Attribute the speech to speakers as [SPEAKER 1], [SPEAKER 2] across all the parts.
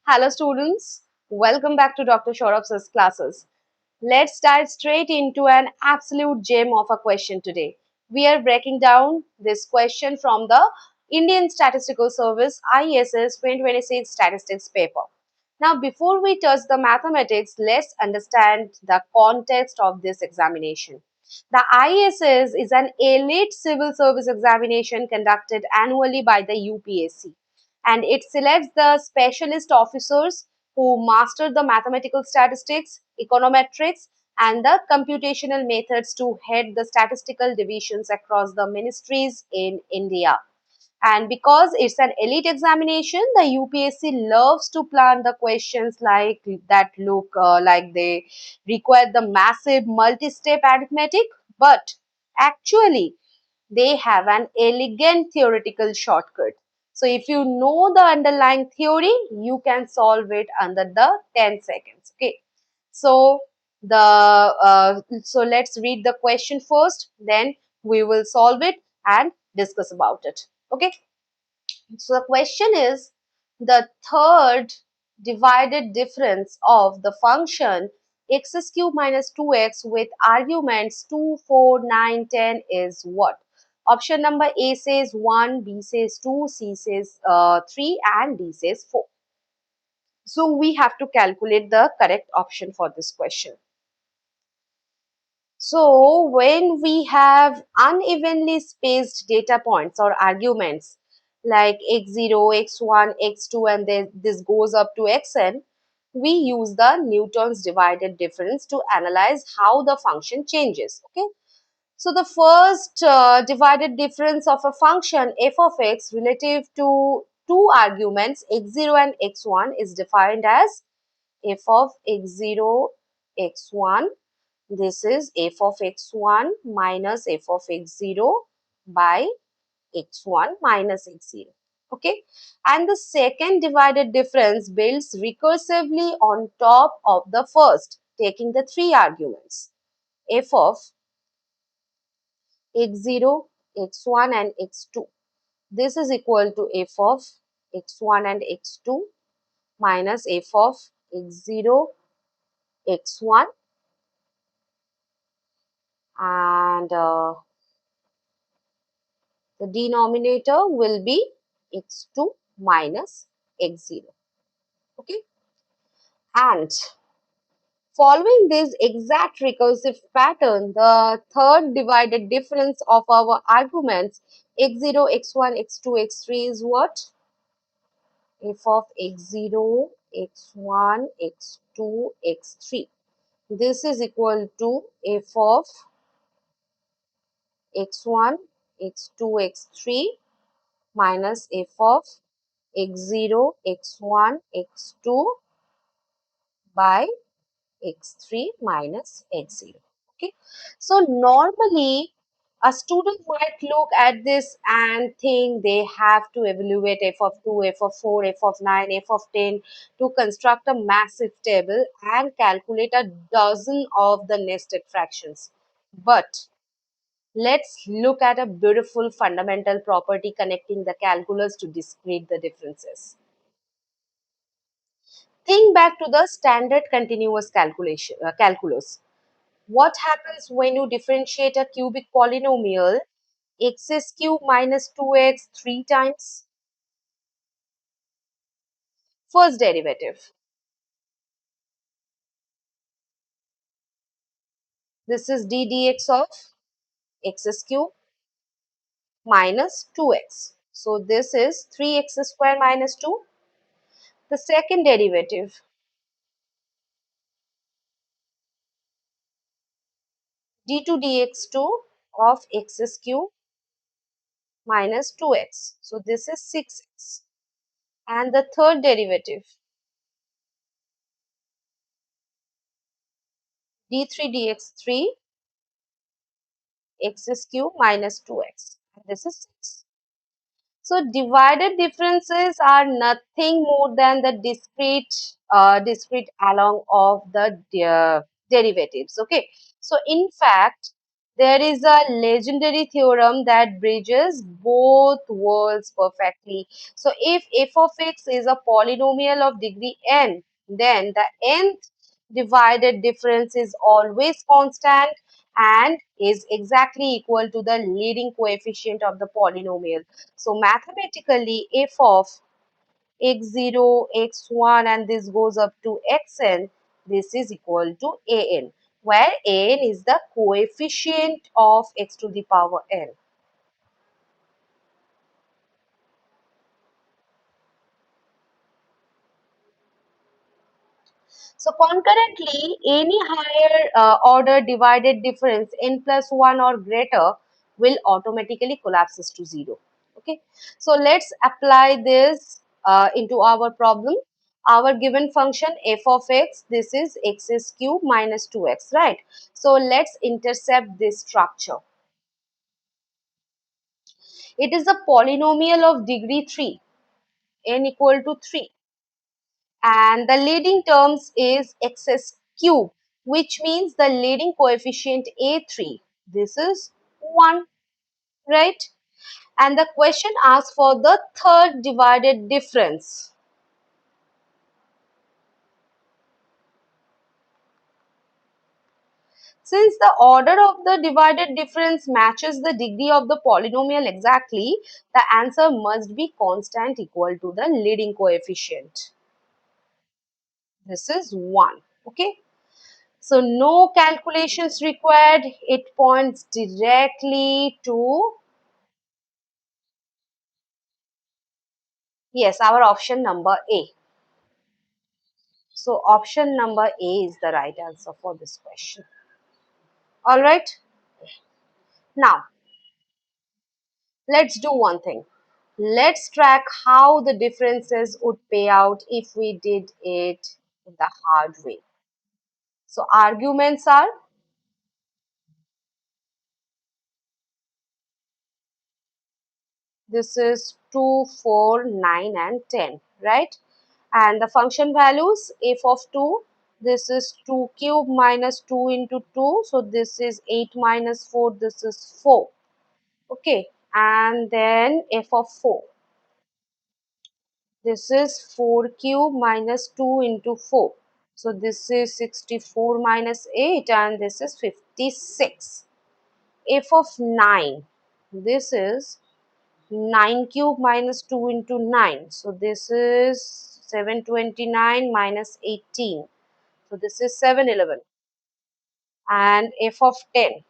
[SPEAKER 1] Hello students, welcome back to Dr. Saurabh's classes. Let's dive straight into an absolute gem of a question today. We are breaking down this question from the Indian Statistical Service ISS 2026 statistics paper. Now, before we touch the mathematics, let's understand the context of this examination. The ISS is an elite civil service examination conducted annually by the UPSC, and it selects the specialist officers who master the mathematical statistics, econometrics, and the computational methods to head the statistical divisions across the ministries in India. And because it's an elite examination, the UPSC loves to plan the questions like that look like they require the massive multi-step arithmetic, but actually they have an elegant theoretical shortcut. So if you know the underlying theory, you can solve it under the 10 seconds. Okay. So so let's read the question first, then we will solve it and discuss about it. Okay. So the question is, the third divided difference of the function x cube minus 2x with arguments 2, 4, 9, 10 is what? Option number A says 1, B says 2, C says 3 and D says 4. So we have to calculate the correct option for this question. So when we have unevenly spaced data points or arguments like x0, x1, x2 and then this goes up to xn, we use the Newton's divided difference to analyze how the function changes. Okay. So the first divided difference of a function f of x relative to two arguments x0 and x1 is defined as f of x0, x1. This is f of x1 minus f of x0 by x1 minus x0. Okay. And the second divided difference builds recursively on top of the first, taking the three arguments f of x0, x1 and x2. This is equal to f of x1 and x2 minus f of x0, x1 and the denominator will be x2 minus x0. Okay. And following this exact recursive pattern, the third divided difference of our arguments x0, x1, x2, x3 is what? F of x0, x1, x2, x3. This is equal to f of x1, x2, x3 minus f of x0, x1, x2 by x3 minus x0. Okay. So normally a student might look at this and think they have to evaluate f of 2, f of 4, f of 9, f of 10 to construct a massive table and calculate a dozen of the nested fractions. But let's look at a beautiful fundamental property connecting the calculus to discrete the differences. Think back to the standard continuous calculus. What happens when you differentiate a cubic polynomial x cube minus 2x 3 times? First derivative. This is d dx of x cube minus 2x. So this is 3x square minus 2. The second derivative, d2 dx2 of x cube minus 2x. So this is 6x. And the third derivative, d3 dx3 x cube minus 2x. This is 6. So divided differences are nothing more than the discrete along of the derivatives. Okay. So in fact, There is a legendary theorem that bridges both worlds perfectly. So if f of x is a polynomial of degree n, then the nth divided difference is always constant and is exactly equal to the leading coefficient of the polynomial. So mathematically, f of x0, x1 and this goes up to xn, this is equal to an, where an is the coefficient of x to the power n. So concurrently, any higher order divided difference n plus 1 or greater will automatically collapses to 0. Okay. So let's apply this into our problem. Our given function f of x, this is x is cube minus 2x, right? So let's intercept this structure. It is a polynomial of degree 3, n equal to 3. And the leading terms is xs cube, which means the leading coefficient a3, this is 1, right? And the question asks for the third divided difference. Since the order of the divided difference matches the degree of the polynomial exactly, the answer must be constant equal to the leading coefficient. This is 1. Okay. So no calculations required. It points directly to, yes, our option number A. So option number A is the right answer for this question. All right. Now let's do one thing. Let's track how the differences would pay out if we did it the hard way. So arguments are, this is 2, 4, 9 and 10, right? And the function values, f of 2, this is 2 cube minus 2 into 2. So this is 8 minus 4, this is 4. Okay. And then f of 4. This is 4 cube minus 2 into 4. So this is 64 minus 8 and this is 56. F of 9. This is 9 cube minus 2 into 9. So this is 729 minus 18. So this is 711. And f of 10.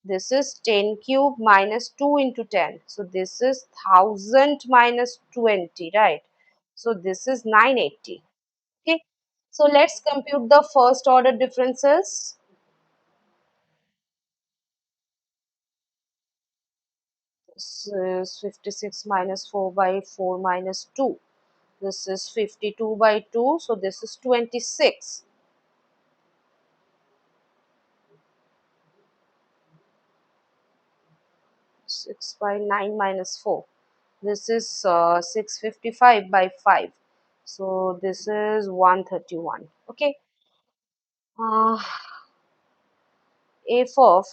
[SPEAKER 1] This is 10 cube minus 2 into 10. So this is 1000 minus 20, right? So this is 980. Okay. So let's compute the first order differences. This is 56 minus 4 by 4 minus 2. This is 52 by 2. So this is 26. 6 by 9 minus 4. This is 655 by 5. So this is 131. Okay. Uh, f of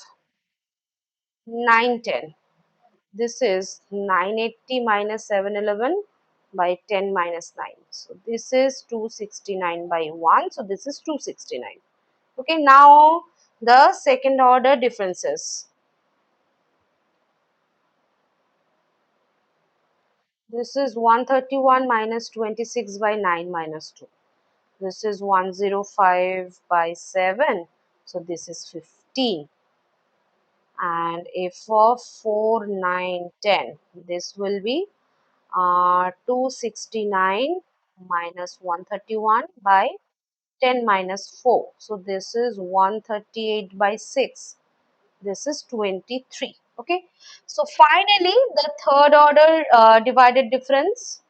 [SPEAKER 1] 910. This is 980 minus 711 by 10 minus 9. So this is 269 by 1. So this is 269. Okay. Now the second order differences. This is 131 minus 26 by 9 minus 2. This is 105 by 7. So this is 15. And f of 4, 9, 10. This will be 269 minus 131 by 10 minus 4. So this is 138 by 6. This is 23. Okay. So finally, the third order divided difference.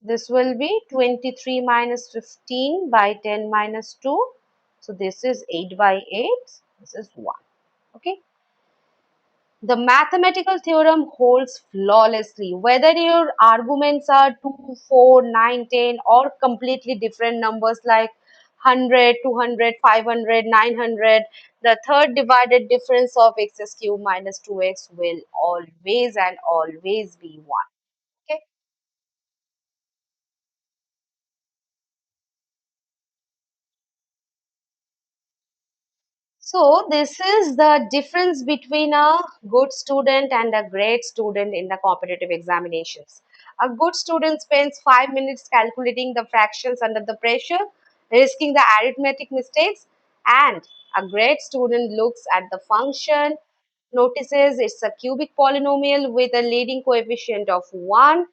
[SPEAKER 1] This will be 23 minus 15 by 10 minus 2. So this is 8 by 8. This is 1. Okay. The mathematical theorem holds flawlessly. Whether your arguments are 2, 4, 9, 10 or completely different numbers like 100, 200, 500, 900. The third divided difference of x cube minus 2x will always and always be 1. Okay. So this is the difference between a good student and a great student in the competitive examinations. A good student spends 5 minutes calculating the fractions under the pressure, risking the arithmetic mistakes, and a great student looks at the function, notices it's a cubic polynomial with a leading coefficient of 1,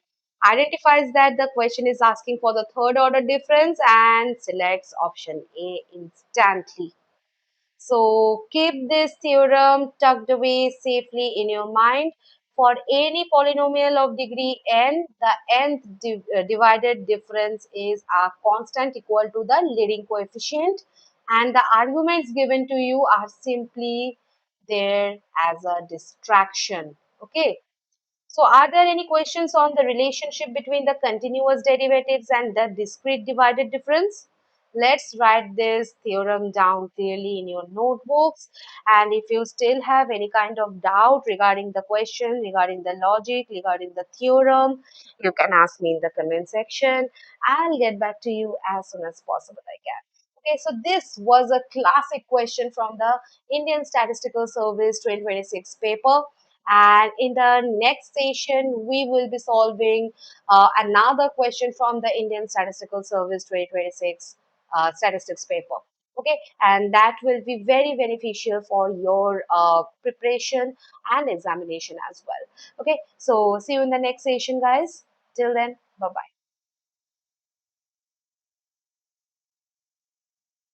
[SPEAKER 1] identifies that the question is asking for the third order difference, and selects option A instantly. So keep this theorem tucked away safely in your mind. For any polynomial of degree n, the divided difference is a constant equal to the leading coefficient, and the arguments given to you are simply there as a distraction. Okay. So are there any questions on the relationship between the continuous derivatives and the discrete divided difference? Let's write this theorem down clearly in your notebooks. And if you still have any kind of doubt regarding the question, regarding the logic, regarding the theorem, you can ask me in the comment section. I'll get back to you as soon as possible I can. Okay, so this was a classic question from the Indian Statistical Service 2026 paper. And in the next session, we will be solving another question from the Indian Statistical Service 2026 statistics paper. Okay, and that will be very beneficial for your preparation and examination as well. Okay, so see you in the next session, guys. Till then, bye bye.